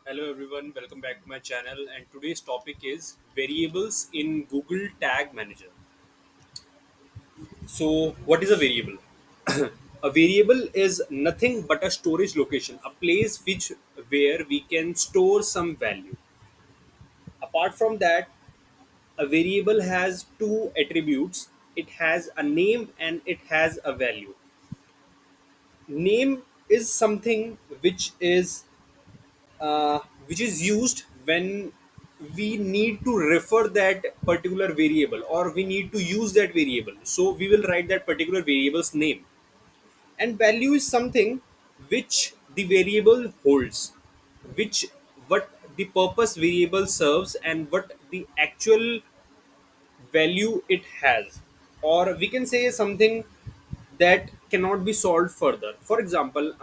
Hello everyone, welcome back to my channel. And today's topic is variables in Google Tag Manager. So, what is a variable? A variable is nothing but a storage location, a place which where we can store some value. Apart from that, a variable has two attributes. It has a name and it has a value. Name is something uh, which is used when we need to refer that particular variable or we need to use that variable, so we will write that particular variable's name. And value is something which the variable holds, which what the purpose variable serves and what the actual value it has, or we can say something that cannot be solved further. For example,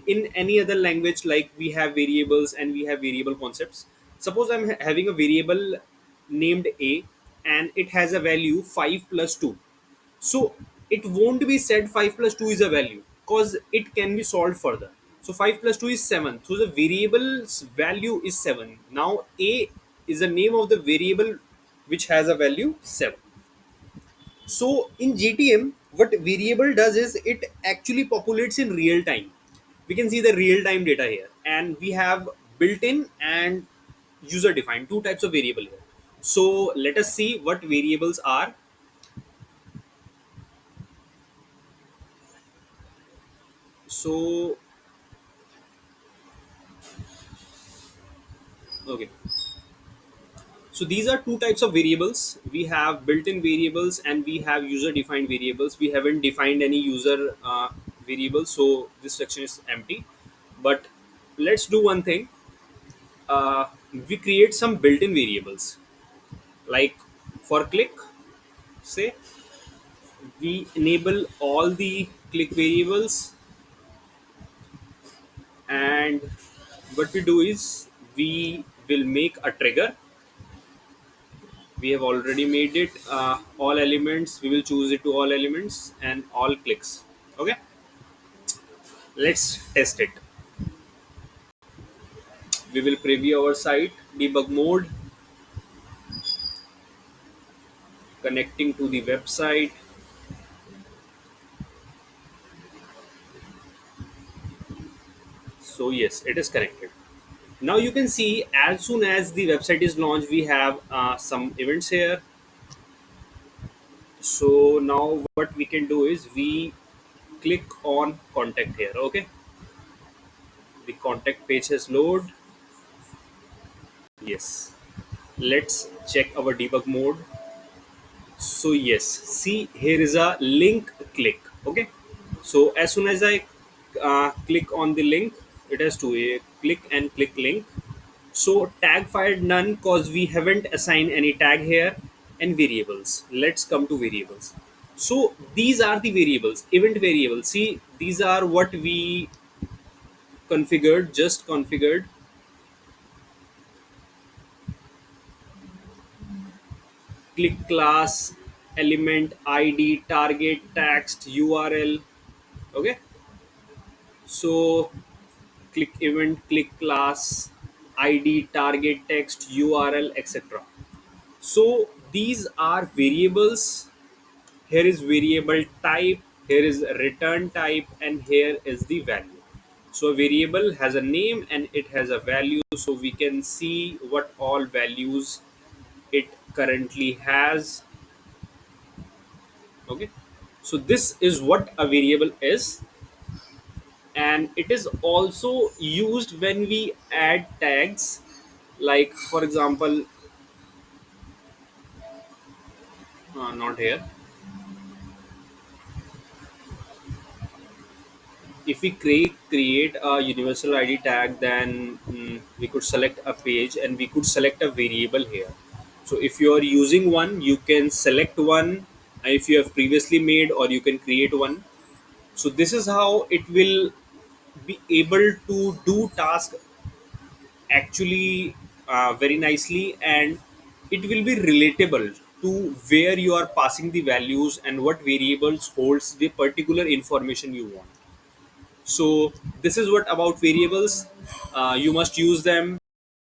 in any other language, like we have variables and we have variable concepts. Suppose I'm having a variable named a and it has a value 5 plus 2. So it won't be said 5 plus 2 is a value because it can be solved further. So 5 plus 2 is 7. So the variable's value is 7. Now a is the name of the variable which has a value 7. So in GTM, what variable does is it actually populates in real time. We can see the real time data here, and we have built-in and user-defined two types of variable here. So let us see what variables are. So okay, so these are two types of variables. We have built-in variables and we have user-defined variables. We haven't defined any user variables, so this section is empty. But let's do one thing. We create some built-in variables, like for click, say we enable all the click variables. And what we do is we will make a trigger. We have already made it, all elements, we will choose it to all elements and all clicks. Okay, let's test it. We will preview our site, debug mode, connecting to the website. So yes, it is connected. Now you can see, as soon as the website is launched, we have some events here. So now what we can do is we click on contact here. Okay, the contact page has load. Yes, let's check our debug mode. So yes, see, here is a link click. Okay, so as soon as I click on the link, it has to click and click link. So tag fired none because we haven't assigned any tag here. And variables, let's come to variables. So these are the variables, event variables. See, these are what we configured, just configured. Click class, element id, target, text, url. Okay, so click event, click class, id, target, text, url, etc. So these are variables. Here is variable type, here is return type, and here is the value. So a variable has a name and it has a value, so we can see what all values it currently has. Okay, so this is what a variable is. And it is also used when we add tags, like for example, not here. If we create a universal id tag, then we could select a page and we could select a variable here. So if you are using one, you can select one, if you have previously made, or you can create one. So this is how it will be able to do task actually very nicely, and it will be relatable to where you are passing the values and what variables holds the particular information you want. So this is what about variables. You must use them